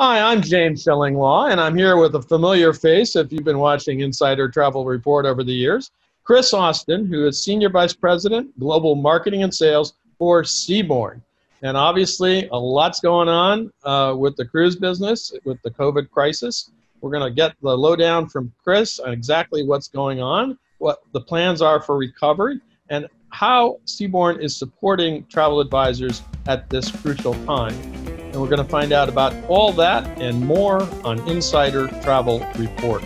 Hi, I'm James Shillinglaw, and I'm here with a familiar face if you've been watching Insider Travel Report over the years, Chris Austin, who is Senior Vice President, Global Marketing and Sales for Seabourn. And obviously, a lot's going on with the cruise business, with the COVID crisis. We're going to get the lowdown from Chris on exactly what's going on, what the plans are for recovery, and how Seabourn is supporting travel advisors at this crucial time. And we're going to find out about all that and more on Insider Travel Report.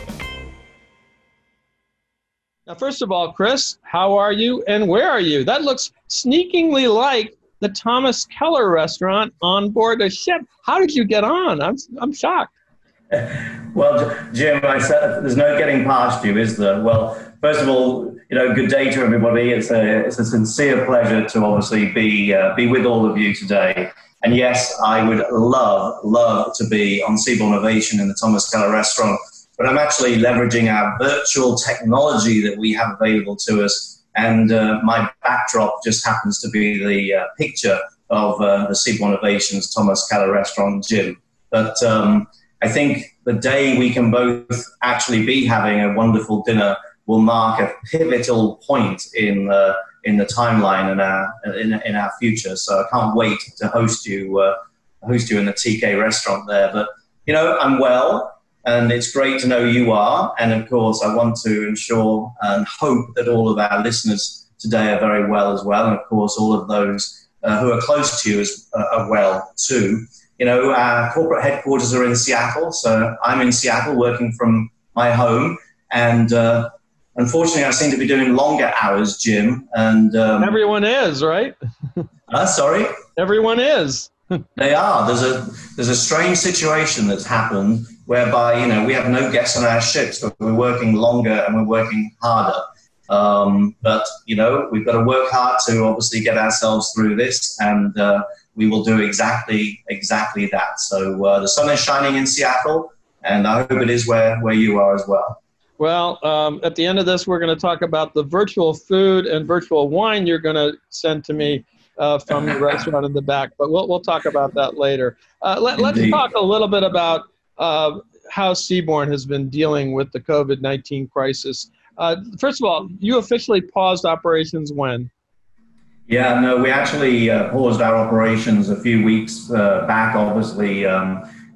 Now, first of all, Chris, how are you and where are you? That looks sneakingly like the Thomas Keller restaurant on board a ship. How did you get on? I'm shocked. Well, Jim, I said there's no getting past you, is there? Well, first of all, good day to everybody. It's a sincere pleasure to obviously be with all of you today. And yes, I would love to be on Seabourn Venture in the Thomas Keller restaurant, but I'm actually leveraging our virtual technology that we have available to us, and my backdrop just happens to be the picture of the Seabourn Venture's Thomas Keller restaurant gym. But I think the day we can both actually be having a wonderful dinner will mark a pivotal point in the timeline in our future. So I can't wait to host you in the TK restaurant there. But I'm well, and it's great to know you are. And of course, I want to ensure and hope that all of our listeners today are very well as well. And of course, all of those who are close to you are well too. Our corporate headquarters are in Seattle, so I'm in Seattle working from my home, and unfortunately, I seem to be doing longer hours, Jim. And everyone is, right? Sorry? Everyone is. They are. There's a strange situation that's happened whereby, we have no guests on our ships, but we're working longer and we're working harder. But we've got to work hard to obviously get ourselves through this, and we will do exactly that. So the sun is shining in Seattle, and I hope it is where you are as well. Well, at the end of this, we're going to talk about the virtual food and virtual wine you're going to send to me from the restaurant in the back. But we'll talk about that later. Let's talk a little bit about how Seabourn has been dealing with the COVID-19 crisis. First of all, you officially paused operations when? Yeah, no, we actually paused our operations a few weeks back, obviously,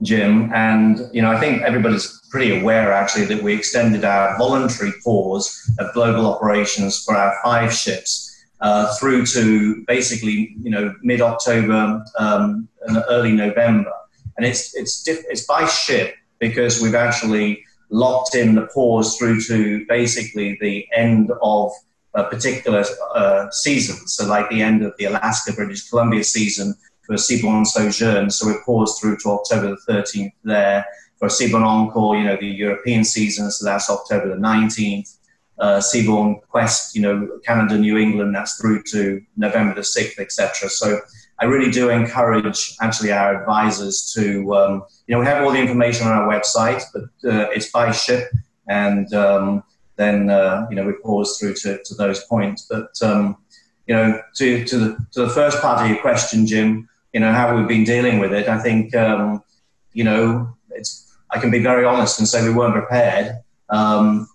Jim. And, I think everybody's pretty aware, actually, that we extended our voluntary pause of global operations for our 5 ships through to basically, mid-October and early November. And it's by ship, because we've actually locked in the pause through to basically the end of a particular season. So like the end of the Alaska, British Columbia season for Seabourn Sojourn. So we're paused through to October the 13th there. For Seabourn Encore, the European season, so that's October the 19th. Seabourn Quest, Canada, New England, that's through to November the 6th, etc. So I really do encourage actually our advisors to, we have all the information on our website, but it's by ship, and then we pause through to those points. But to the first part of your question, Jim, how we've been dealing with it, I think I can be very honest and say we weren't prepared,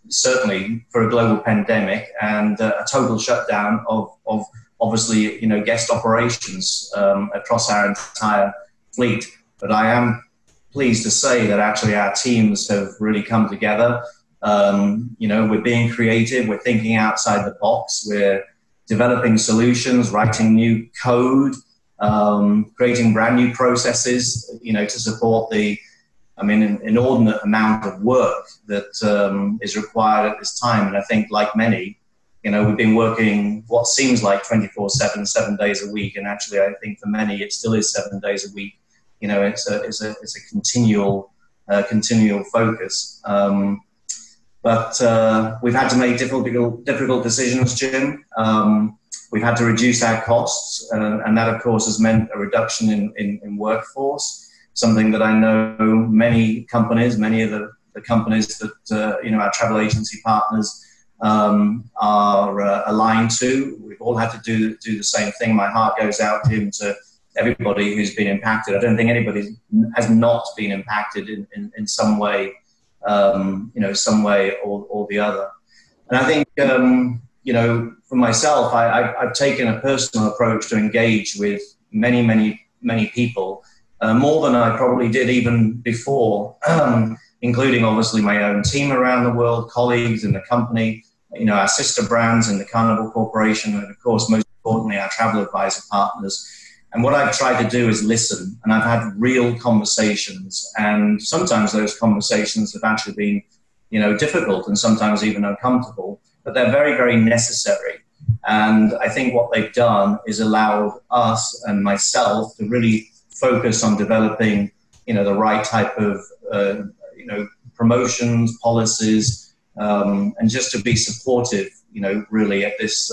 certainly for a global pandemic and a total shutdown of obviously guest operations across our entire fleet. But I am pleased to say that actually our teams have really come together. We're being creative, we're thinking outside the box, we're developing solutions, writing new code, creating brand new processes, to support the, inordinate amount of work that is required at this time. And I think, like many, we've been working what seems like 24/7, 7 days a week, and actually I think for many it still is 7 days a week. It's a continual focus. But we've had to make difficult decisions, Jim. We've had to reduce our costs, and that, of course, has meant a reduction in workforce, something that I know many companies, many of the companies that our travel agency partners are aligned to. We've all had to do the same thing. My heart goes out to him to everybody who's been impacted. I don't think anybody has not been impacted in some way, some way or the other. And I think, for myself, I've taken a personal approach to engage with many people, more than I probably did even before, including obviously my own team around the world, colleagues in the company, our sister brands in the Carnival Corporation, and of course, most importantly, our travel advisor partners. And what I've tried to do is listen, and I've had real conversations, and sometimes those conversations have actually been, difficult and sometimes even uncomfortable, but they're very, very necessary. And I think what they've done is allowed us and myself to really focus on developing, the right type of, promotions, policies, and just to be supportive, really at this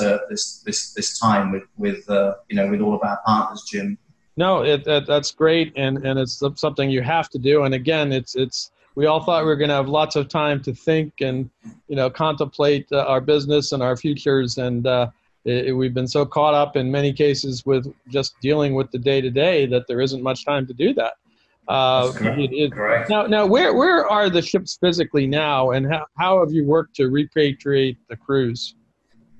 time with all of our partners, Jim. No, that's great, and it's something you have to do. And again, it's we all thought we were going to have lots of time to think and contemplate our business and our futures, and we've been so caught up in many cases with just dealing with the day-to-day that there isn't much time to do that. That's correct. Now, where are the ships physically now, and how have you worked to repatriate the crews?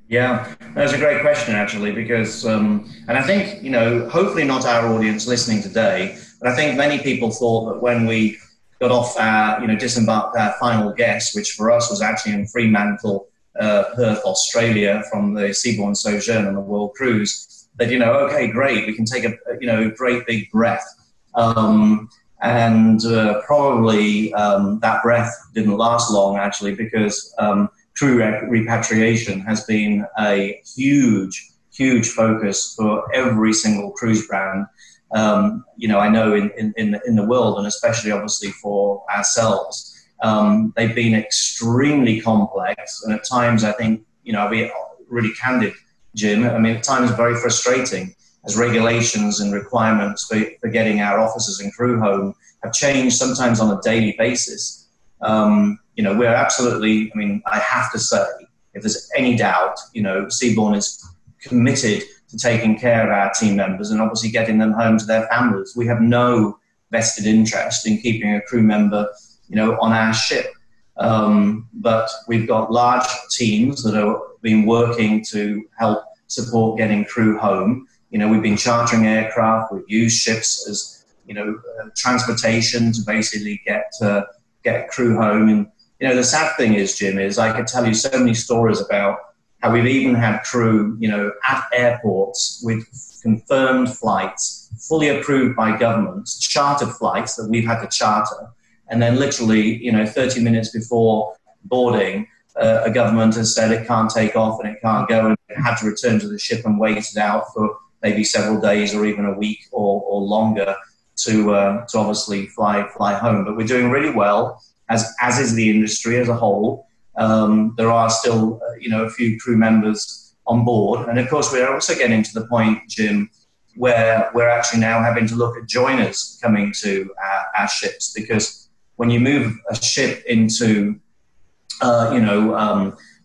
Yeah, that's a great question, actually, because, and I think, hopefully not our audience listening today, but I think many people thought that when we got off our, disembarked our final guest, which for us was actually in Fremantle, Perth, Australia, from the Seabourn Sojourn on the World Cruise, that, okay, great, we can take a great big breath. And probably that breath didn't last long, actually, because crew repatriation has been a huge focus for every single cruise brand, I know in the world, and especially obviously for ourselves. They've been extremely complex, and at times I think, I'll be really candid, Jim, at times very frustrating, as regulations and requirements for getting our officers and crew home have changed sometimes on a daily basis. We're absolutely, I have to say, if there's any doubt, Seabourn is committed to taking care of our team members and obviously getting them home to their families. We have no vested interest in keeping a crew member, on our ship. But we've got large teams that have been working to help support getting crew home. We've been chartering aircraft. We've used ships as, transportation to basically get crew home. And, the sad thing is, Jim, is I could tell you so many stories about how we've even had crew, at airports with confirmed flights, fully approved by governments, chartered flights that we've had to charter. And then literally, 30 minutes before boarding, a government has said it can't take off and it can't go, and it had to return to the ship and wait it out for maybe several days or even a week or longer to obviously fly home. But we're doing really well, as is the industry as a whole. There are still, a few crew members on board. And of course, we're also getting to the point, Jim, where we're actually now having to look at joiners coming to our ships, because when you move a ship into,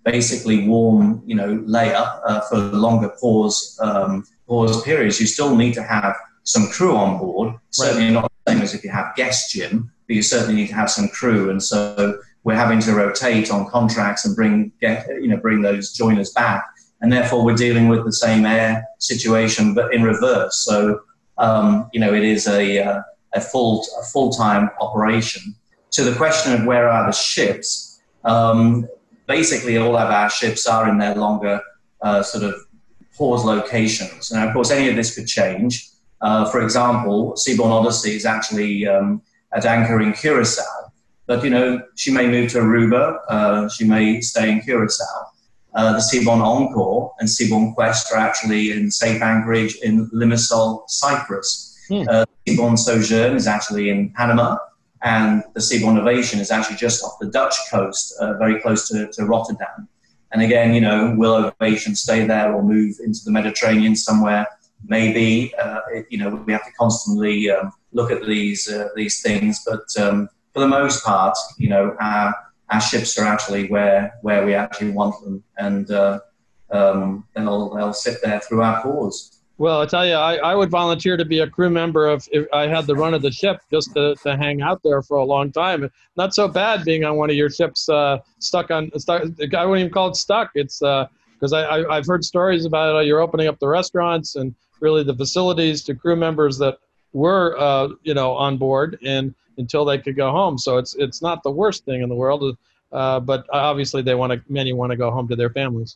basically warm, layup for longer pause periods, you still need to have some crew on board. Right. Certainly not the same as if you have guests, Jim, but you certainly need to have some crew. And so we're having to rotate on contracts and bring those joiners back. And therefore we're dealing with the same air situation, but in reverse. So, it is a full-time operation. To the question of where are the ships, basically all of our ships are in their longer sort of pause locations. Now, of course, any of this could change. For example, Seabourn Odyssey is actually at anchor in Curacao. But, she may move to Aruba. She may stay in Curacao. The Seabourn Encore and Seabourn Quest are actually in safe anchorage in Limassol, Cyprus. The Seabourn Sojourn is actually in Panama. And the Seabourn Ovation is actually just off the Dutch coast, very close to Rotterdam. And again, will Ovation stay there or move into the Mediterranean somewhere? Maybe, we have to constantly look at these things. But for the most part, our ships are actually where we actually want them. And they'll sit there through our pause. Well, I tell you, I would volunteer to be a crew member if I had the run of the ship just to hang out there for a long time. Not so bad being on one of your ships stuck. I wouldn't even call it stuck. It's because I've heard stories about you're opening up the restaurants and really the facilities to crew members that were on board and until they could go home. So it's not the worst thing in the world, but obviously many want to go home to their families.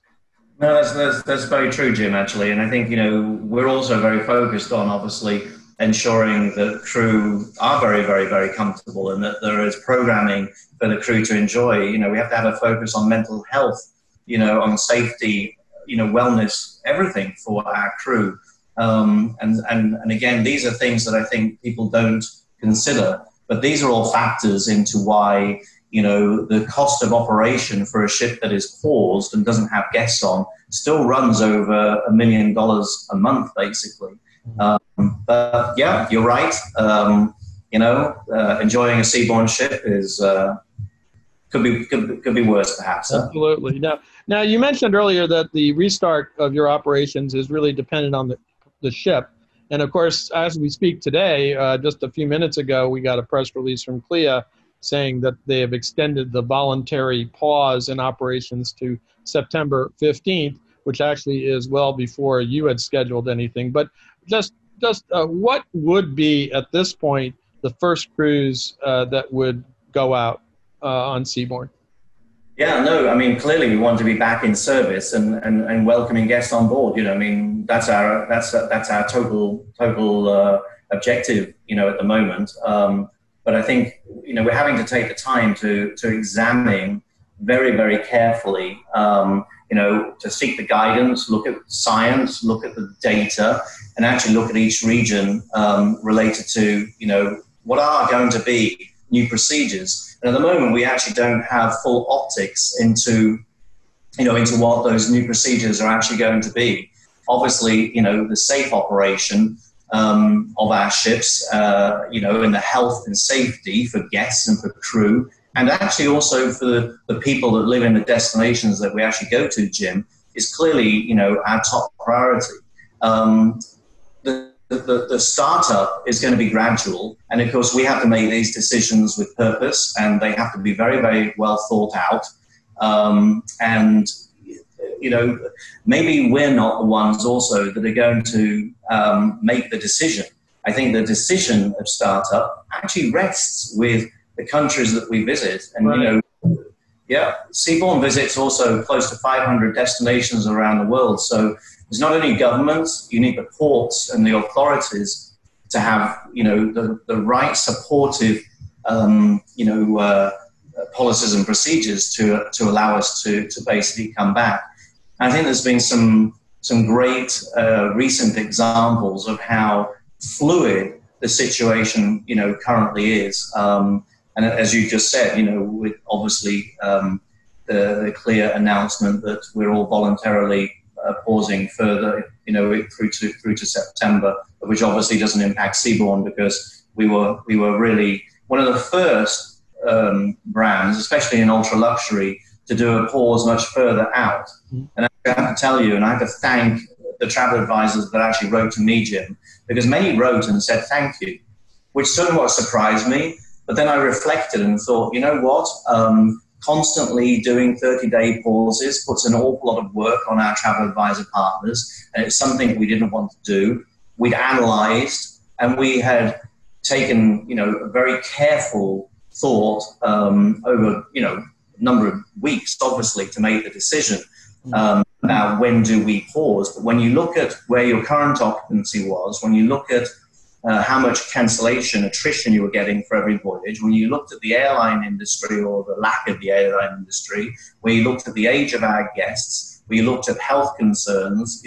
No, that's very true, Jim, actually. And I think, we're also very focused on obviously ensuring that crew are very, very, very comfortable and that there is programming for the crew to enjoy. We have to have a focus on mental health, on safety, wellness, everything for our crew. And again, these are things that I think people don't consider, but these are all factors into why the cost of operation for a ship that is paused and doesn't have guests on still runs over $1 million a month, basically. But yeah, you're right. Enjoying a seaborne ship is could be worse, perhaps. Absolutely. Now you mentioned earlier that the restart of your operations is really dependent on the ship. And of course, as we speak today, just a few minutes ago, we got a press release from CLIA saying that they have extended the voluntary pause in operations to September 15th, which actually is well before you had scheduled anything. But just what would be, at this point, the first cruise that would go out on Seabourn? Yeah, no, I mean, clearly we want to be back in service and welcoming guests on board. That's our total objective, at the moment. But I think, we're having to take the time to examine very, very carefully, to seek the guidance, look at science, look at the data, and actually look at each region related to, what are going to be new procedures. And at the moment, we actually don't have full optics into what those new procedures are actually going to be. Obviously, the safe operation of our ships, in the health and safety for guests and for crew, and actually also for the people that live in the destinations that we actually go to, Jim, is clearly, our top priority. The startup is going to be gradual, and of course we have to make these decisions with purpose, and they have to be very, very well thought out. And maybe we're not the ones also that are going to make the decision. I think the decision of startup actually rests with the countries that we visit, and right. Seabourn visits also close to 500 destinations around the world. So there's not only governments, you need the ports and the authorities to have, the right supportive, policies and procedures to allow us to basically come back. I think there's been some great recent examples of how fluid the situation, currently is. And as you just said, with obviously the clear announcement that we're all voluntarily pausing further, through to September, which obviously doesn't impact Seabourn because we were really one of the first brands, especially in ultra luxury, to do a pause much further out. And I have to tell you, and I have to thank the travel advisors that actually wrote to me, Jim, because many wrote and said thank you, which somewhat surprised me. But then I reflected and thought, you know what? Constantly doing 30-day pauses puts an awful lot of work on our travel advisor partners, and it's something we didn't want to do. We'd analyzed, and we had taken, a very careful thought over, a number of weeks, obviously, to make the decision about when do we pause. But when you look at where your current occupancy was, when you look at how much cancellation, attrition you were getting for every voyage, when you looked at the airline industry or the lack of the airline industry, when you looked at the age of our guests, when you looked at health concerns,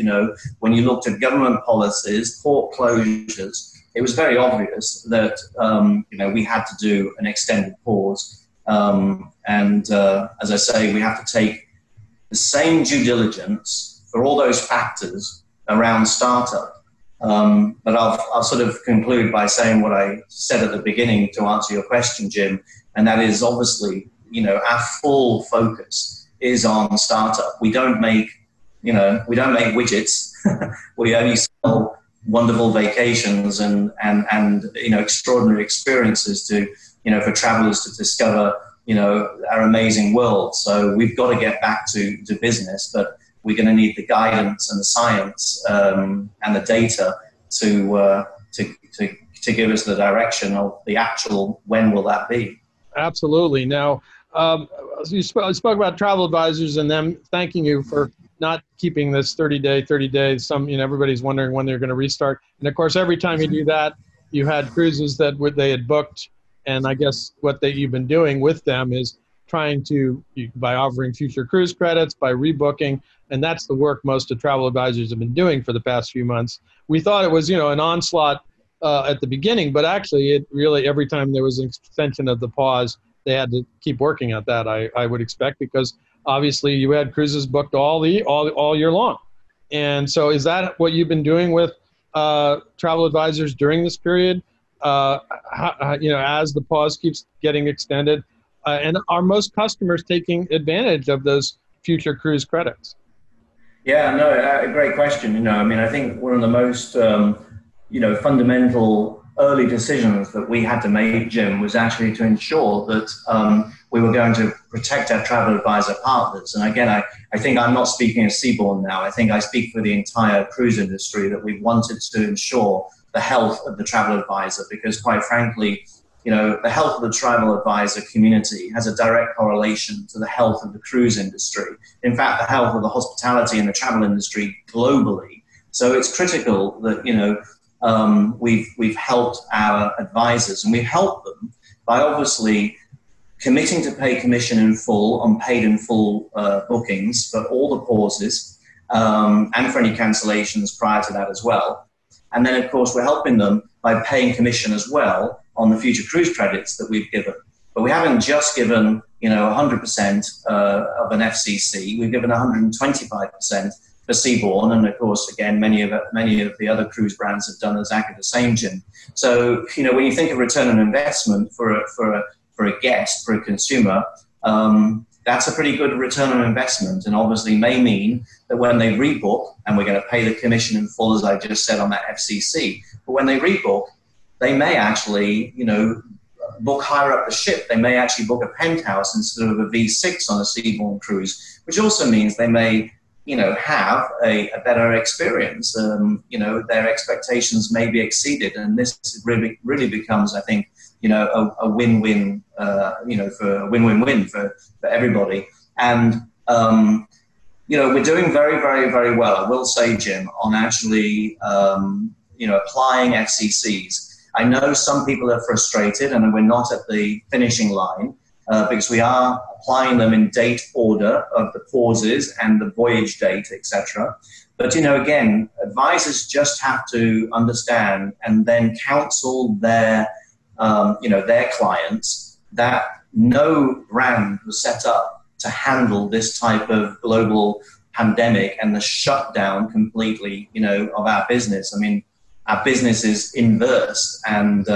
when you looked at government policies, port closures, it was very obvious that, we had to do an extended pause. And as I say, we have to take the same due diligence for all those factors around startup. But I'll sort of conclude by saying what I said at the beginning to answer your question, Jim, and that is obviously, our full focus is on startup. We don't make we don't make widgets. We only sell wonderful vacations and extraordinary experiences to, for travelers to discover, our amazing world. So we've got to get back to business, but we're going to need the guidance and the science and the data to give us the direction of the actual when will that be. Absolutely. Now, you spoke about travel advisors and them thanking you for not keeping this 30 days. Everybody's wondering when they're going to restart. And of course, every time you do that, you had cruises that they had booked. And I guess what you've been doing with them is trying to, by offering future cruise credits, by rebooking, and that's the work most of travel advisors have been doing for the past few months. We thought it was, an onslaught at the beginning, but actually it really, every time there was an extension of the pause, they had to keep working at that, I would expect, because obviously you had cruises booked all year long. And so is that what you've been doing with travel advisors during this period? As the pause keeps getting extended, and are most customers taking advantage of those future cruise credits? Yeah, no, a great question. I think one of the most, fundamental early decisions that we had to make, Jim, was actually to ensure that we were going to protect our travel advisor partners. And again, I think I'm not speaking as Seabourn now. I think I speak for the entire cruise industry that we wanted to ensure the health of the travel advisor, because quite frankly, the health of the travel advisor community has a direct correlation to the health of the cruise industry. In fact, the health of the hospitality and the travel industry globally. So it's critical that, we've helped our advisors, and we've helped them by obviously committing to pay commission in full on paid in full bookings for all the pauses and for any cancellations prior to that as well. And then, of course, we're helping them by paying commission as well on the future cruise credits that we've given. But we haven't just given, 100% of an FCC. We've given 125% for Seabourn. And of course, again, many of the other cruise brands have done exactly the same, Jim. So, when you think of return on investment for a guest, for a consumer, that's a pretty good return on investment, and obviously may mean that when they rebook, and we're going to pay the commission in full, as I just said, on that FCC, but when they rebook, they may actually, book higher up the ship. They may actually book a penthouse instead of a V6 on a Seabourn cruise, which also means they may, have a better experience. Their expectations may be exceeded, and this really becomes, I think, a win-win, for a win-win-win for everybody. And, we're doing very, very, very well, I will say, Jim, on actually, applying FCCs. I know some people are frustrated and we're not at the finishing line because we are applying them in date order of the pauses and the voyage date, etc. But, again, advisors just have to understand and then counsel their clients that no brand was set up to handle this type of global pandemic and the shutdown completely, of our business. I mean, our business is inverse, and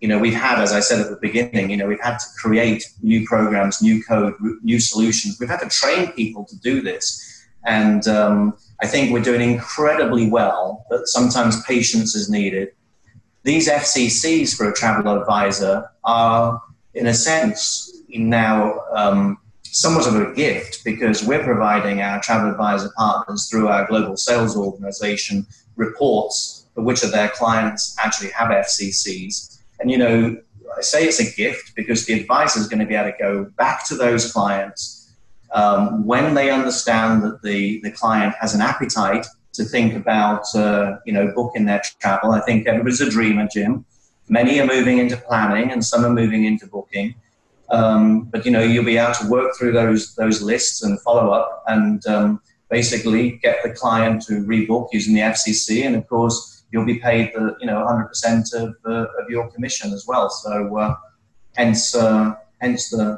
we've had, as I said at the beginning, we've had to create new programs, new code, new solutions. We've had to train people to do this, and I think we're doing incredibly well, but sometimes patience is needed. These FCCs for a travel advisor are, in a sense, now somewhat of a gift, because we're providing our travel advisor partners through our global sales organization reports for which of their clients actually have FCCs. And, I say it's a gift because the advisor is going to be able to go back to those clients when they understand that the client has an appetite to think about, booking their travel. I think everybody's a dreamer, Jim. Many are moving into planning and some are moving into booking. But, you'll be able to work through those lists and follow up and basically get the client to rebook using the FCC. And, of course, you'll be paid the 100% of your commission as well. So hence the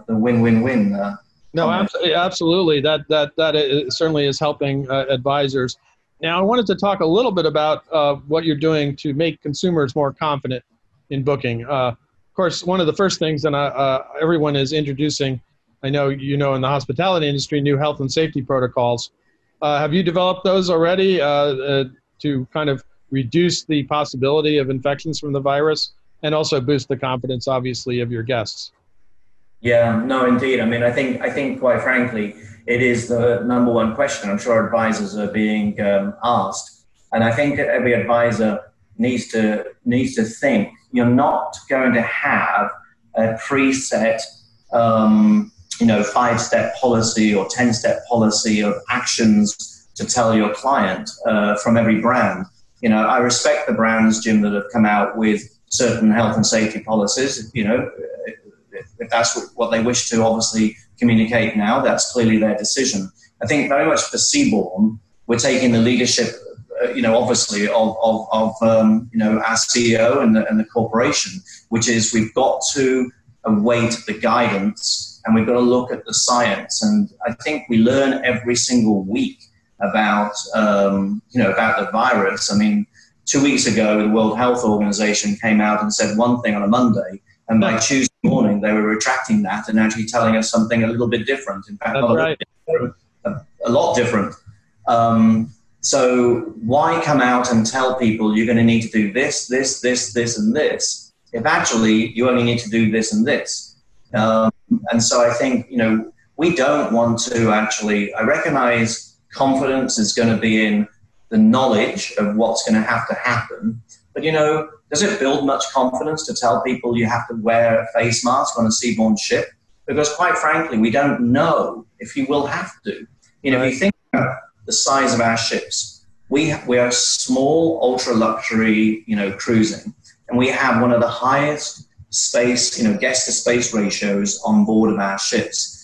win-win-win. No, absolutely. That certainly is helping advisors. Now, I wanted to talk a little bit about what you're doing to make consumers more confident in booking. Of course, one of the first things, and everyone is introducing, I know in the hospitality industry, new health and safety protocols. Have you developed those already to kind of reduce the possibility of infections from the virus and also boost the confidence, obviously, of your guests? Yeah, no, indeed. I mean, I think quite frankly, it is the number one question I'm sure advisors are being asked. And I think every advisor needs to think you're not going to have a preset, 5-step policy or 10-step policy of actions to tell your client from every brand. I respect the brands, Jim, that have come out with certain health and safety policies. If that's what they wish to obviously communicate now, that's clearly their decision. I think very much for Seabourn, we're taking the leadership, obviously of our CEO and the corporation, which is we've got to await the guidance and we've got to look at the science. And I think we learn every single week about the virus. I mean, 2 weeks ago, the World Health Organization came out and said one thing on a Monday, and by Tuesday morning, they were retracting that and actually telling us something a little bit different. In fact, a lot different. So why come out and tell people you're going to need to do this, this, this, this, and this, if actually you only need to do this and this? And so I think, we don't want to actually, I recognize confidence is going to be in the knowledge of what's going to happen. But, does it build much confidence to tell people you have to wear a face mask on a seaborne ship? Because quite frankly, we don't know if you will have to. If you think about the size of our ships, we are small, ultra-luxury, cruising, and we have one of the highest space, guest-to-space ratios on board of our ships.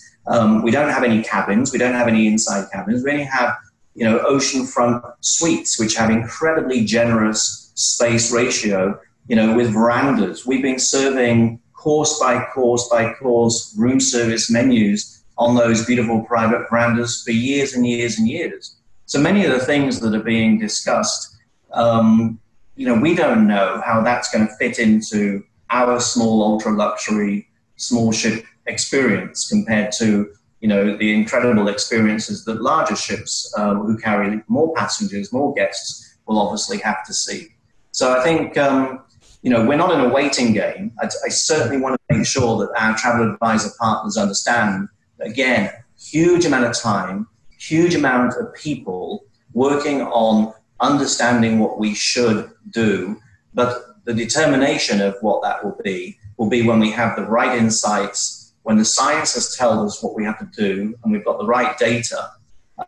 We don't have any cabins. We don't have any inside cabins. We only have, oceanfront suites, which have incredibly generous space ratio, with verandas. We've been serving course by course by course room service menus on those beautiful private verandas for years and years and years. So many of the things that are being discussed, we don't know how that's going to fit into our small, ultra-luxury, small ship experience compared to, the incredible experiences that larger ships who carry more passengers, more guests, will obviously have to see. So I think, we're not in a waiting game. I certainly want to make sure that our travel advisor partners understand, again, huge amount of time, huge amount of people working on understanding what we should do, but the determination of what that will be when we have the right insights, when the science has told us what we have to do, and we've got the right data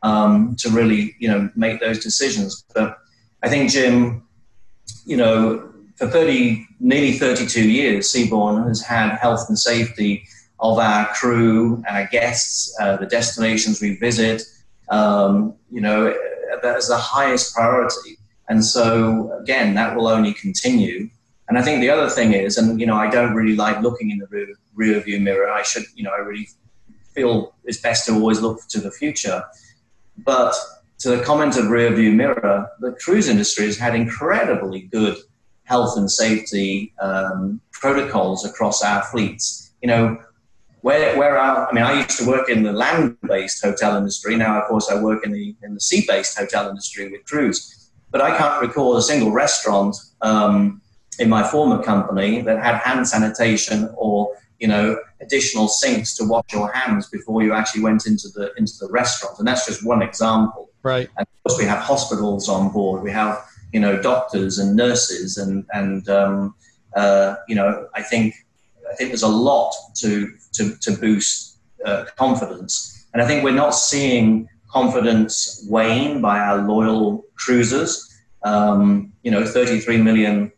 to really, make those decisions. But I think, Jim, for nearly 32 years, Seabourn has had health and safety of our crew, our guests, the destinations we visit, as the highest priority. And so, again, that will only continue. And I think the other thing is, and, I don't really like looking in the rear view mirror. I should, I really feel it's best to always look to the future. But to the comment of rear view mirror, the cruise industry has had incredibly good health and safety protocols across our fleets. I used to work in the land-based hotel industry. Now, of course, I work in the sea-based hotel industry with cruise. But I can't recall a single restaurant in my former company that had hand sanitation or, additional sinks to wash your hands before you actually went into the restaurant. And that's just one example. Right. And of course, we have hospitals on board. We have, doctors and nurses, and I think there's a lot to boost confidence. And I think we're not seeing confidence wane by our loyal cruisers. 33 million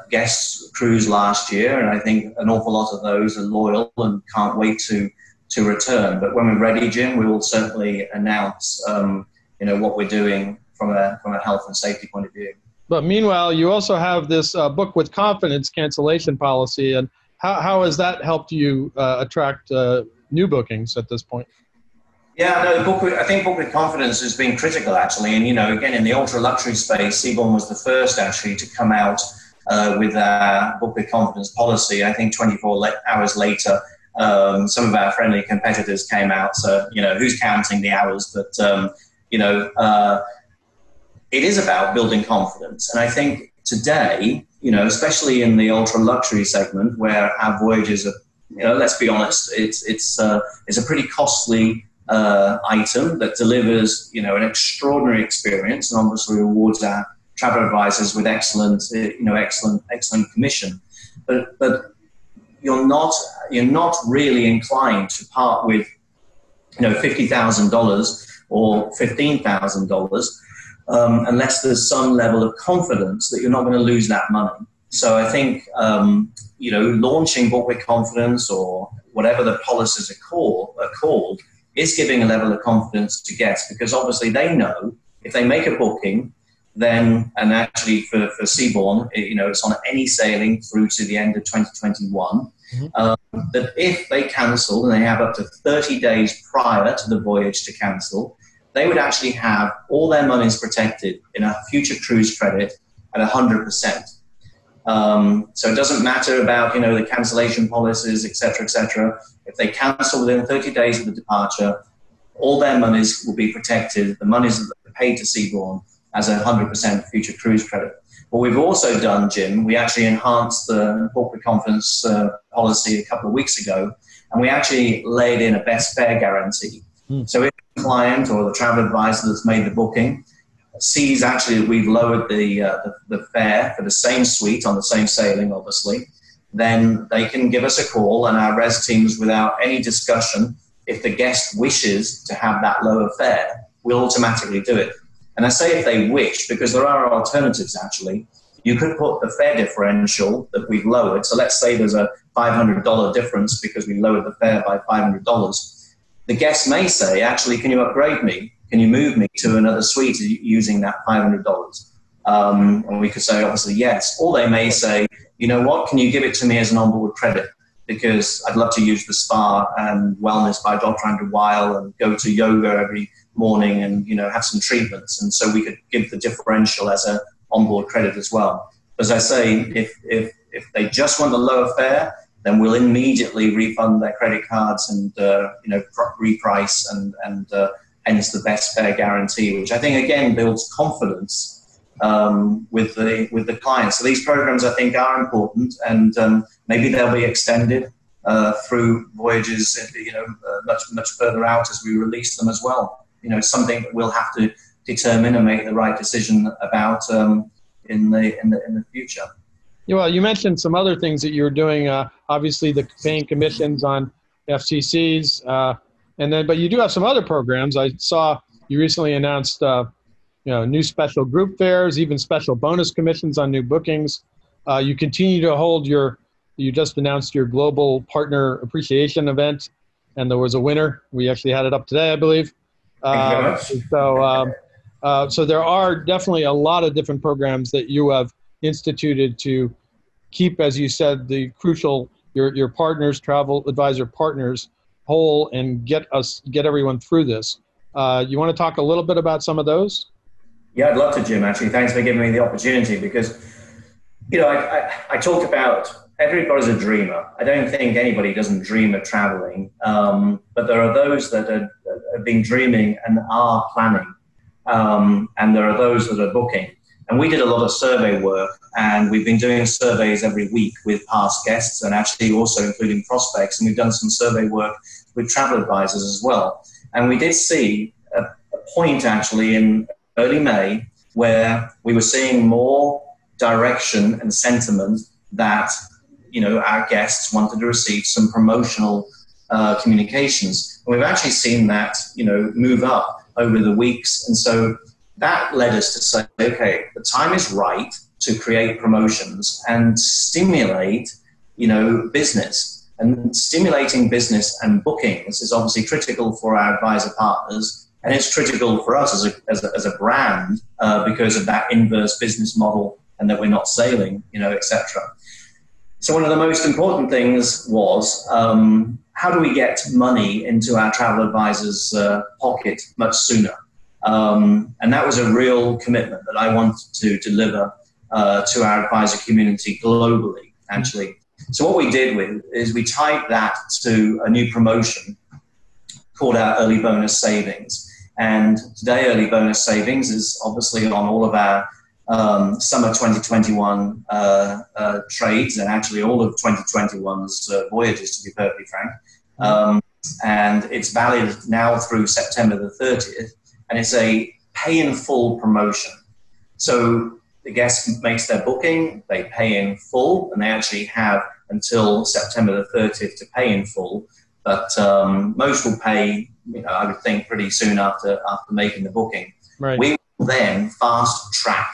guests cruised last year, and I think an awful lot of those are loyal and can't wait to return. But when we're ready, Jim, we will certainly announce what we're doing from a health and safety point of view. But meanwhile, you also have this book with confidence cancellation policy, and how has that helped you attract new bookings at this point? Yeah, no, I think Book with Confidence has been critical, actually. And, again, in the ultra-luxury space, Seabourn was the first, actually, to come out with our Book with Confidence policy. I think 24 hours later, some of our friendly competitors came out. So, who's counting the hours? But, it is about building confidence. And I think today, especially in the ultra luxury segment where our voyages are, let's be honest, it's a pretty costly item that delivers, an extraordinary experience and obviously rewards our travel advisors with excellent commission. But you're not really inclined to part with, $50,000 or $15,000 unless there's some level of confidence that you're not going to lose that money. So I think, launching Book with Confidence or whatever the policies are called is giving a level of confidence to guests, because obviously they know if they make a booking, then, and actually for Seabourn, it's on any sailing through to the end of 2021, that if they cancel and they have up to 30 days prior to the voyage to cancel, they would actually have all their monies protected in a future cruise credit at 100%. So it doesn't matter about, the cancellation policies, et cetera, et cetera. If they cancel within 30 days of the departure, all their monies will be protected. The monies that are paid to Seabourn as a 100% future cruise credit. What we've also done, Jim, we actually enhanced the Book with Confidence policy a couple of weeks ago, and we actually laid in a best fare guarantee. So if the client or the travel advisor that's made the booking sees actually that we've lowered the fare for the same suite on the same sailing, obviously, then they can give us a call, and our res teams, without any discussion, if the guest wishes to have that lower fare, we'll automatically do it. And I say if they wish, because there are alternatives actually. You could put the fare differential that we've lowered. So let's say there's a $500 difference because we lowered the fare by $500. The guest may say, actually, can you upgrade me? Can you move me to another suite using that $500? And we could say, obviously, yes. Or they may say, you know what, can you give it to me as an onboard credit? Because I'd love to use the spa and wellness by Dr. Andrew Weil and go to yoga every morning and, have some treatments. And so we could give the differential as an onboard credit as well. As I say, if they just want the lower fare, then we'll immediately refund their credit cards and, reprice and hence the best fare guarantee, which I think, again, builds confidence with the client. So these programs, I think, are important, and maybe they'll be extended through voyages, much further out as we release them as well. Something that we'll have to determine and make the right decision about in the future. Yeah, well, you mentioned some other things that you were doing. Obviously, the paying commissions on FCCs, but you do have some other programs. I saw you recently announced, new special group fares, even special bonus commissions on new bookings. You continue to hold you just announced your global partner appreciation event, and there was a winner. We actually had it up today, I believe. Thank you very much. So there are definitely a lot of different programs that you have instituted to keep, as you said, the crucial, your partners, travel advisor partners, whole and get everyone through this. You want to talk a little bit about some of those? Yeah, I'd love to, Jim, actually. Thanks for giving me the opportunity, because, I talked about everybody's a dreamer. I don't think anybody doesn't dream of traveling, but there are those that have been dreaming and are planning, and there are those that are booking. And we did a lot of survey work, and we've been doing surveys every week with past guests and actually also including prospects. And we've done some survey work with travel advisors as well. And we did see a point actually in early May where we were seeing more direction and sentiment that, our guests wanted to receive some promotional communications. And we've actually seen that, move up over the weeks. And so that led us to say, okay, the time is right to create promotions and stimulate, business. And stimulating business and bookings is obviously critical for our advisor partners, and it's critical for us as a brand because of that inverse business model and that we're not sailing, etc. So one of the most important things was how do we get money into our travel advisors' pocket much sooner? And that was a real commitment that I wanted to deliver to our advisor community globally, actually. So what we did is we tied that to a new promotion called our early bonus savings. And today, early bonus savings is obviously on all of our summer 2021 trades, and actually all of 2021's voyages, to be perfectly frank. And it's valid now through September the 30th, and it's a pay in full promotion. So the guest makes their booking, they pay in full, and they actually have until September the 30th to pay in full. But most will pay, I would think, pretty soon after making the booking. Right. We will then fast track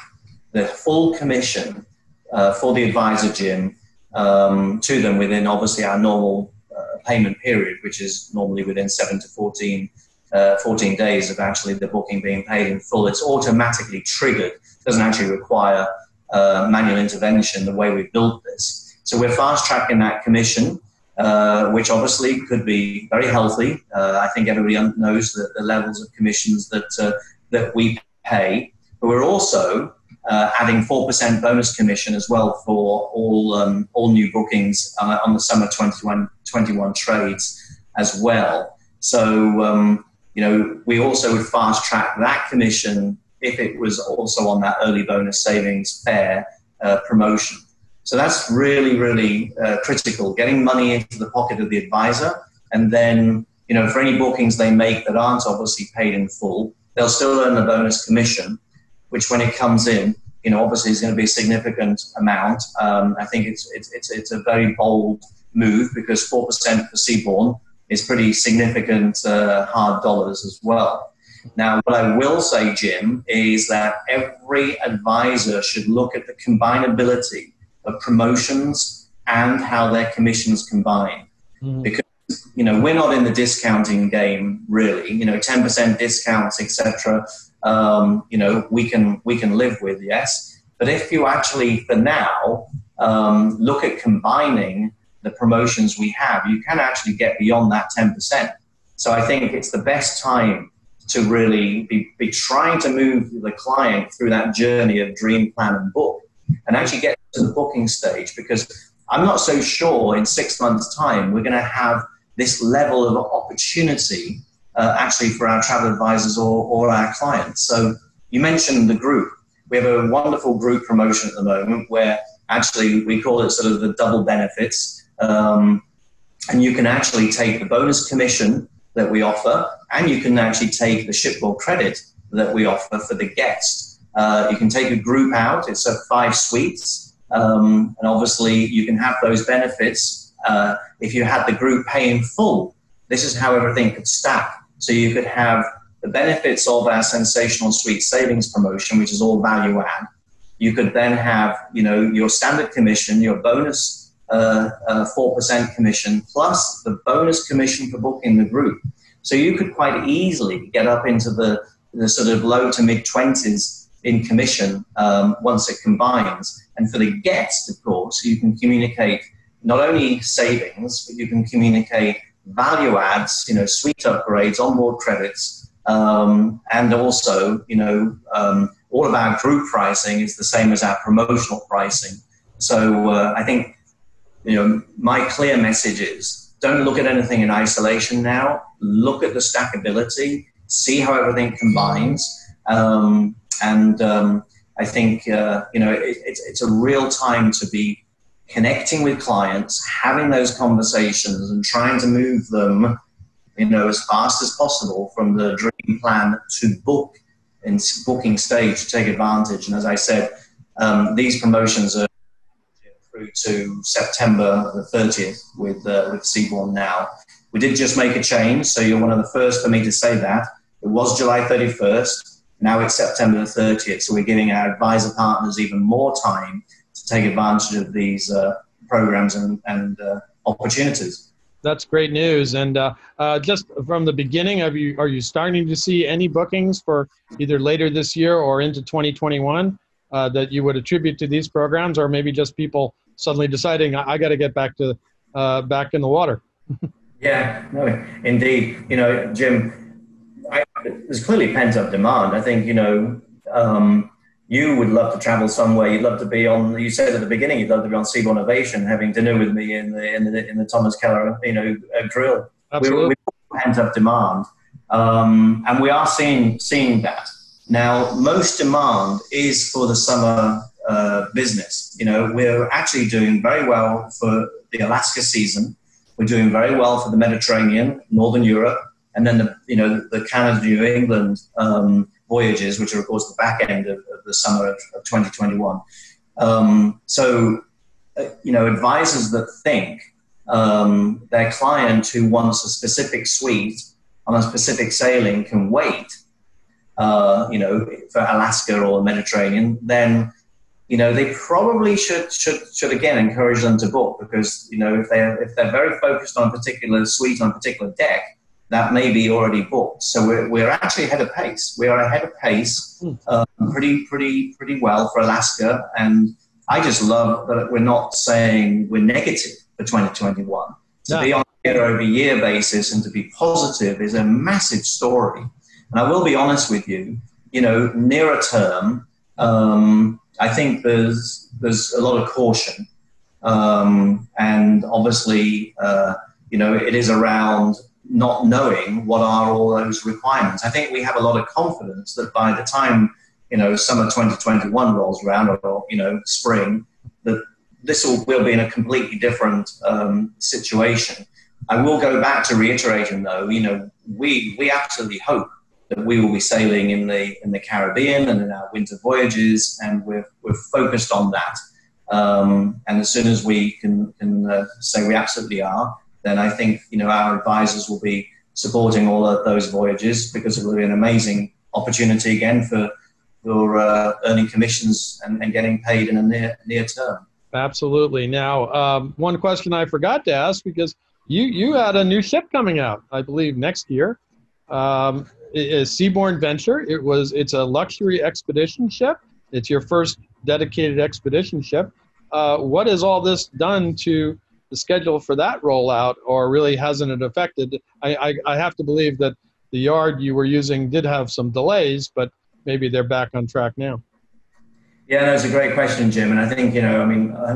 the full commission for the advisor, Jim, to them within obviously our normal payment period, which is normally within 7 to 14 days of actually the booking being paid in full. It's automatically triggered. It doesn't actually require manual intervention the way we've built this. So we're fast tracking that commission, which obviously could be very healthy. I think everybody knows the levels of commissions that we pay. But we're also adding 4% bonus commission as well for all new bookings on the summer 2021 trades as well. So, we also would fast track that commission if it was also on that early bonus savings fair promotion. So that's really, really critical, getting money into the pocket of the advisor. And then, for any bookings they make that aren't obviously paid in full, they'll still earn the bonus commission, which when it comes in, obviously is going to be a significant amount. I think it's a very bold move because 4% for Seabourn is pretty significant hard dollars as well. Now, what I will say, Jim, is that every advisor should look at the combinability of promotions and how their commissions combine. Because, we're not in the discounting game, really. 10% discounts, etc. We can live with, yes. But if you actually, for now, look at combining the promotions we have, you can actually get beyond that 10%. So I think it's the best time to really be trying to move the client through that journey of dream, plan, and book, and actually get to the booking stage, because I'm not so sure in 6 months' time we're going to have this level of opportunity actually for our travel advisors or our clients. So you mentioned the group. We have a wonderful group promotion at the moment where actually we call it sort of the double benefits. And you can actually take the bonus commission that we offer, and you can actually take the shipboard credit that we offer for the guest. You can take a group out. It's 5 suites. And obviously you can have those benefits if you had the group pay in full. This is how everything could stack. So you could have the benefits of our sensational suite savings promotion, which is all value add. You could then have, your standard commission, your bonus 4% commission, plus the bonus commission for booking the group. So you could quite easily get up into the sort of low to mid 20s in commission once it combines. And for the guest, of course, you can communicate not only savings, but you can communicate value adds, suite upgrades, onboard credits, and also, all of our group pricing is the same as our promotional pricing. So I think, my clear message is don't look at anything in isolation now. Look at the stackability, see how everything combines. I think, it's a real time to be connecting with clients, having those conversations and trying to move them, as fast as possible from the dream plan to book in booking stage to take advantage. And as I said, these promotions are through to September the 30th with Seabourn now. We did just make a change, so you're one of the first for me to say that. It was July 31st. Now it's September the 30th, so we're giving our advisor partners even more time to take advantage of these programs and opportunities. That's great news. And just from the beginning, are you starting to see any bookings for either later this year or into 2021 that you would attribute to these programs, or maybe just people suddenly deciding I got to get back in the water? Yeah, no, indeed. Jim, there's clearly pent-up demand. I think, you would love to travel somewhere. You'd love to be on, you said at the beginning, you'd love to be on Seabourn Ovation, having dinner with me in the Thomas Keller, grill. Absolutely. We pent-up demand. And we are seeing that. Now, most demand is for the summer business. You know, we're actually doing very well for the Alaska season. We're doing very well for the Mediterranean, Northern Europe, and then the Canada, New England voyages, which are, of course, the back end of the summer of 2021. Advisors that think their client who wants a specific suite on a specific sailing can wait, for Alaska or the Mediterranean, then, they probably should again encourage them to book, because, if they're very focused on a particular suite on a particular deck, that may be already booked. So we're actually ahead of pace. We are ahead of pace pretty well for Alaska. And I just love that we're not saying we're negative for 2021. To be on a year-over-year basis and to be positive is a massive story. And I will be honest with you, nearer term, I think there's a lot of caution. And obviously, it is around not knowing what are all those requirements. I think we have a lot of confidence that by the time, summer 2021 rolls around, or, spring, that this will be in a completely different situation. I will go back to reiterating, though, we absolutely hope that we will be sailing in the Caribbean and in our winter voyages, and we're focused on that. And as soon as we can say we absolutely are, then I think our advisors will be supporting all of those voyages, because it will be an amazing opportunity again for earning commissions and getting paid in a near term. Absolutely. Now, one question I forgot to ask, because you had a new ship coming out, I believe, next year. Is Seabourn Venture. It's a luxury expedition ship. It's your first dedicated expedition ship. What has all this done to the schedule for that rollout, or really hasn't it affected? I have to believe that the yard you were using did have some delays, but maybe they're back on track now. Yeah, that's a great question, Jim. And I think,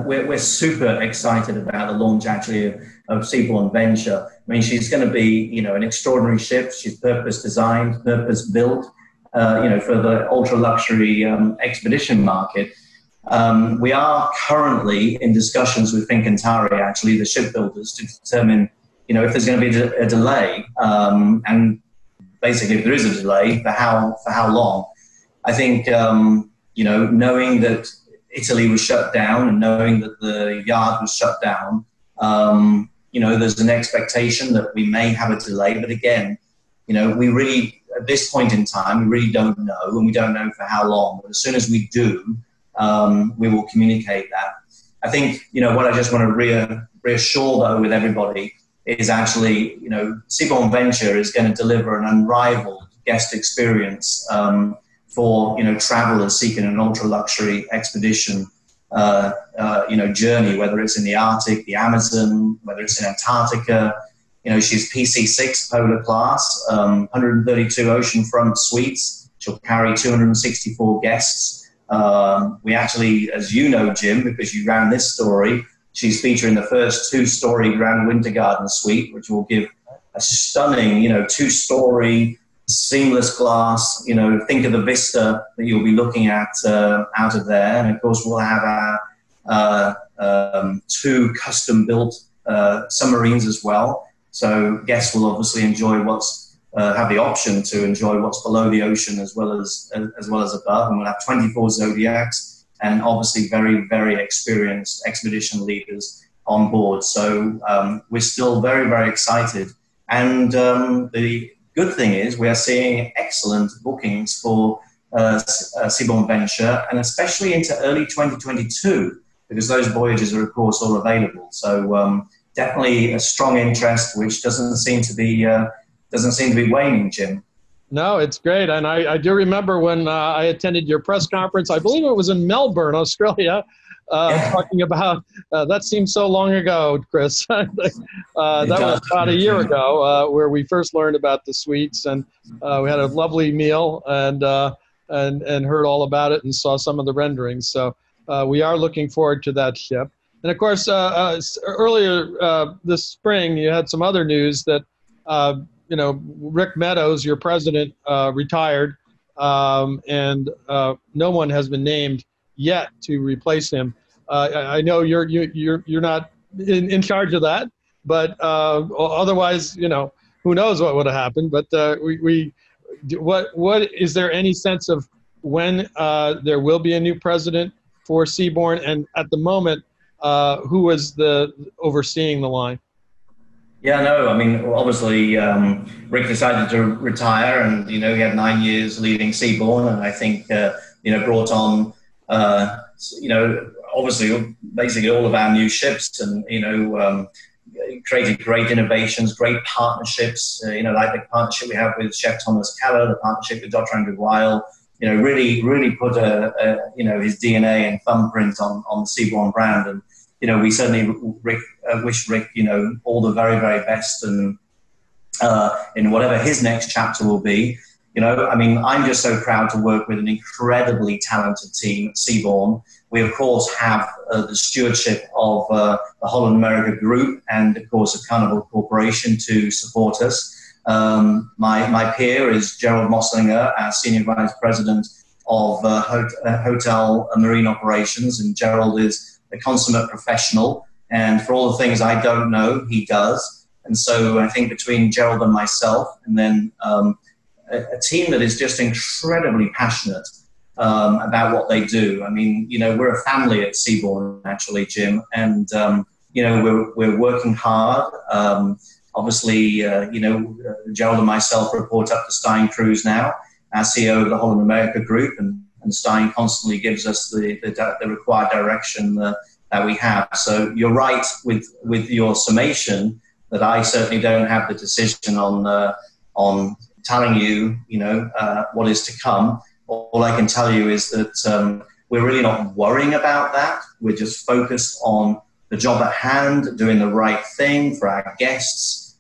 we're super excited about the launch, actually, of Seabourn Venture. I mean, she's going to be, an extraordinary ship. She's purpose designed, purpose built, for the ultra luxury expedition market. We are currently in discussions with Fincantieri, actually, the shipbuilders, to determine, if there's going to be a delay, and basically if there is a delay, for how long. I think, knowing that Italy was shut down and knowing that the yard was shut down, there's an expectation that we may have a delay. But again, we really, at this point in time, we really don't know, and we don't know for how long. But as soon as we do, we will communicate that. I think, what I just want to reassure, though, with everybody is actually, Seabourn Venture is going to deliver an unrivaled guest experience for travelers seeking an ultra luxury expedition journey, whether it's in the Arctic, the Amazon, whether it's in Antarctica. She's PC6 polar class, 132 oceanfront suites. She'll carry 264 guests. We actually, as you know, Jim, because you ran this story, she's featuring the first 2-story Grand Winter Garden suite, which will give a stunning, 2-story seamless glass. Think of the vista that you'll be looking at out of there. And of course, we'll have our 2 custom-built submarines as well. So guests will obviously enjoy have the option to enjoy what's below the ocean as well as above. And we'll have 24 Zodiacs and obviously very, very experienced expedition leaders on board. So we're still very, very excited. And the good thing is we are seeing excellent bookings for Seabourn Venture, and especially into early 2022, because those voyages are, of course, all available. So definitely a strong interest, which doesn't seem to be waning, Jim. No, it's great. And I do remember when I attended your press conference, I believe it was in Melbourne, Australia, talking about, that seems so long ago, Chris. That was about a year ago, where we first learned about the suites, and we had a lovely meal and heard all about it and saw some of the renderings. So we are looking forward to that ship. And of course, earlier this spring, you had some other news that Rick Meadows, your president, retired, and no one has been named yet to replace him. I know you're not in charge of that, but otherwise, who knows what would have happened. But what is there any sense of when there will be a new president for Seabourn? And at the moment, who is overseeing the line? Yeah, no, I mean, obviously, Rick decided to retire, and he had 9 years leading Seabourn, and I think brought on obviously basically all of our new ships, and created great innovations, great partnerships. Like the partnership we have with Chef Thomas Keller, the partnership with Dr. Andrew Weil. Really put his DNA and thumbprint on the Seabourn brand, and we certainly wish Rick all the very, very best, and in whatever his next chapter will be. I'm just so proud to work with an incredibly talented team at Seabourn. We, of course, have the stewardship of the Holland America Group and, of course, a Carnival Corporation to support us. My peer is Gerald Mosslinger, our Senior Vice President of Hotel and Marine Operations, and Gerald is a consummate professional, and for all the things I don't know, he does. And so I think between Gerald and myself, and then a team that is just incredibly passionate about what they do. We're a family at Seabourn, actually, Jim, and we're working hard. Obviously, Gerald and myself report up to Stein Cruz now, our CEO of the Holland America Group, and Stein constantly gives us the required direction that we have. So you're right with your summation that I certainly don't have the decision on telling you, what is to come. All I can tell you is that we're really not worrying about that. We're just focused on the job at hand, doing the right thing for our guests,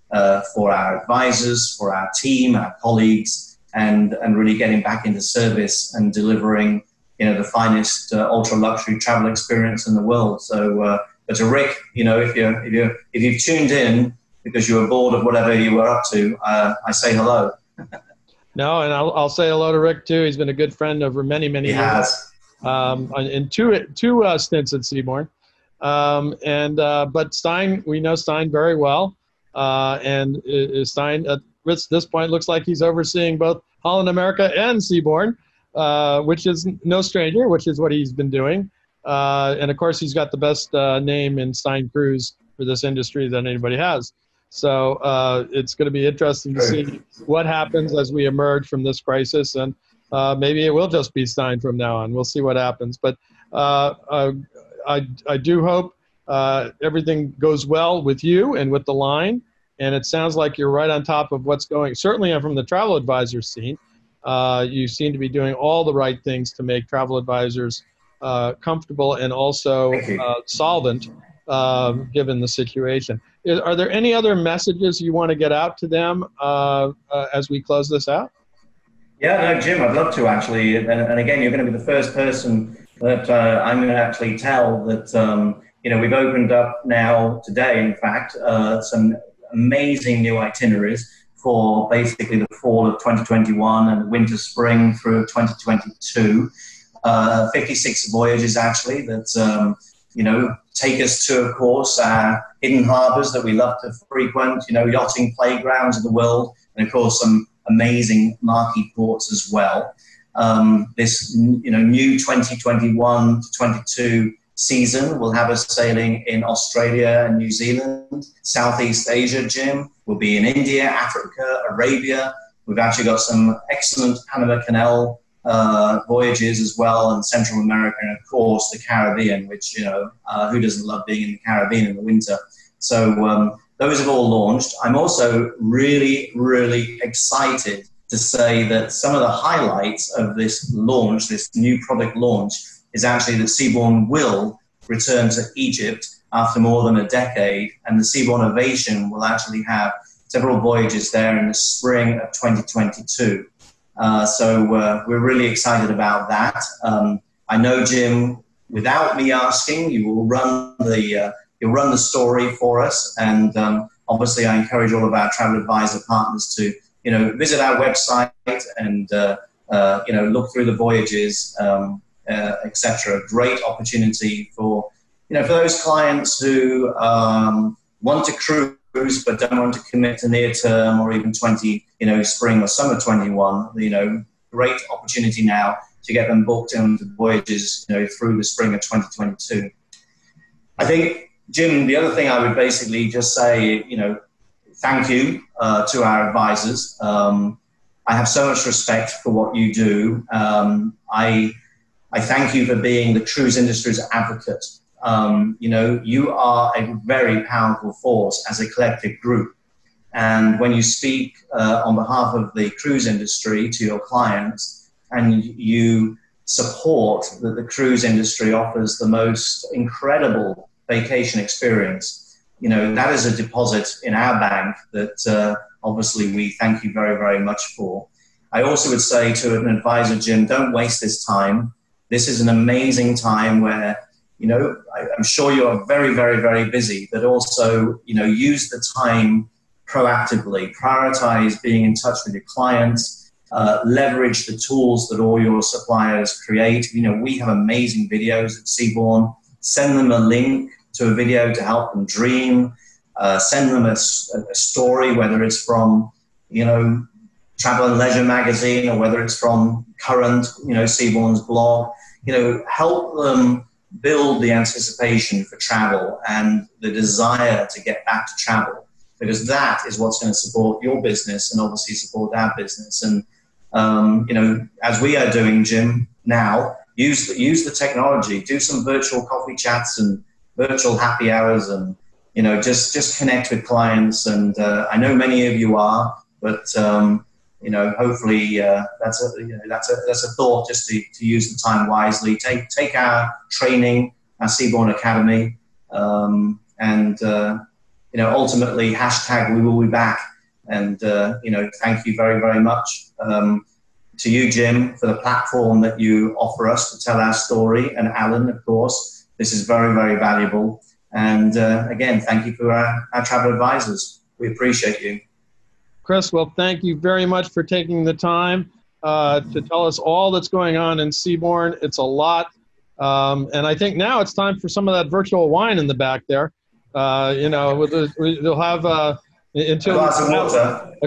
for our advisors, for our team, our colleagues, and really getting back into service and delivering, the finest ultra luxury travel experience in the world. So, but to Rick, if you've tuned in because you were bored of whatever you were up to, I say hello. No, and I'll say hello to Rick too. He's been a good friend over many years. He has. In two stints at Seabourn. But Stein, we know Stein very well. And Stein, at this point, looks like he's overseeing both Holland America and Seabourn, which is no stranger, which is what he's been doing. And of course, he's got the best name in Stein Cruz for this industry than anybody has. So it's going to be interesting to see what happens as we emerge from this crisis. And maybe it will just be Stein from now on. We'll see what happens. But I do hope everything goes well with you and with the line. And it sounds like you're right on top of what's going. Certainly from the travel advisor scene, you seem to be doing all the right things to make travel advisors comfortable and also solvent, given the situation. Are there any other messages you want to get out to them as we close this out? Yeah, no, Jim, I'd love to actually. And again, you're going to be the first person that I'm going to actually tell that, we've opened up now today, in fact, some amazing new itineraries for basically the fall of 2021 and the winter, spring through 2022. 56 voyages actually that, take us to, of course, our hidden harbors that we love to frequent, yachting playgrounds of the world, and of course some amazing marquee ports as well. This, new 2021 to 22 season will have us sailing in Australia and New Zealand, Southeast Asia, Jim. We'll be in India, Africa, Arabia. We've actually got some excellent Panama Canal voyages as well, and Central America, and of course the Caribbean, which, who doesn't love being in the Caribbean in the winter? So those have all launched. I'm also really, really excited to say that some of the highlights of this launch, this new product launch, is actually that Seabourn will return to Egypt after more than a decade, and the Seabourn Ovation will actually have several voyages there in the spring of 2022. So we're really excited about that. I know, Jim, without me asking, you will run the story for us, and obviously, I encourage all of our travel advisor partners to, visit our website and, look through the voyages, etc. Great opportunity for, for those clients who want to cruise but don't want to commit to near term or even spring or summer 21. Great opportunity now to get them booked into voyages, through the spring of 2022. I think, Jim, the other thing I would basically just say, thank you to our advisors. I have so much respect for what you do. I thank you for being the cruise industry's advocate. You are a very powerful force as a collective group. And when you speak on behalf of the cruise industry to your clients and you support that the cruise industry offers the most incredible vacation experience, that is a deposit in our bank that obviously we thank you very, very much for. I also would say to an advisor, Jim, don't waste this time. This is an amazing time where, I'm sure you are very, very, very busy, but also, use the time proactively, prioritize being in touch with your clients, leverage the tools that all your suppliers create. We have amazing videos at Seabourn. Send them a link to a video to help them dream. Send them a story, whether it's from, Travel and Leisure magazine or whether it's from Current, Seabourn's blog. Help them build the anticipation for travel and the desire to get back to travel, because that is what's going to support your business and obviously support our business. And, as we are doing, Jim, now, use the technology, do some virtual coffee chats and virtual happy hours and, just connect with clients. And I know many of you are, but, hopefully that's a thought just to use the time wisely. Take our training, our Seabourn Academy, and ultimately hashtag we will be back. And thank you very, very much to you, Jim, for the platform that you offer us to tell our story, and Alan, of course. This is very, very valuable. And again, thank you for our travel advisors. We appreciate you. Chris, well, thank you very much for taking the time to tell us all that's going on in Seabourn. It's a lot. And I think now it's time for some of that virtual wine in the back there. They'll have a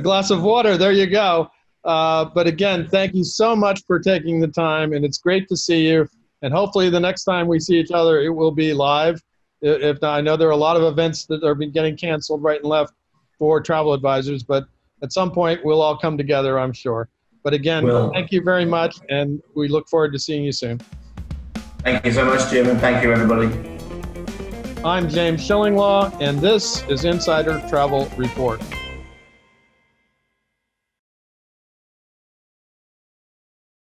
glass of water. There you go. But again, thank you so much for taking the time, and it's great to see you. And hopefully the next time we see each other, it will be live. If not, I know there are a lot of events that are getting canceled right and left for travel advisors, but at some point we'll all come together, I'm sure. But again, thank you very much, and we look forward to seeing you soon. Thank you so much, Jim, and thank you, everybody. I'm James Shillinglaw, and this is Insider Travel Report.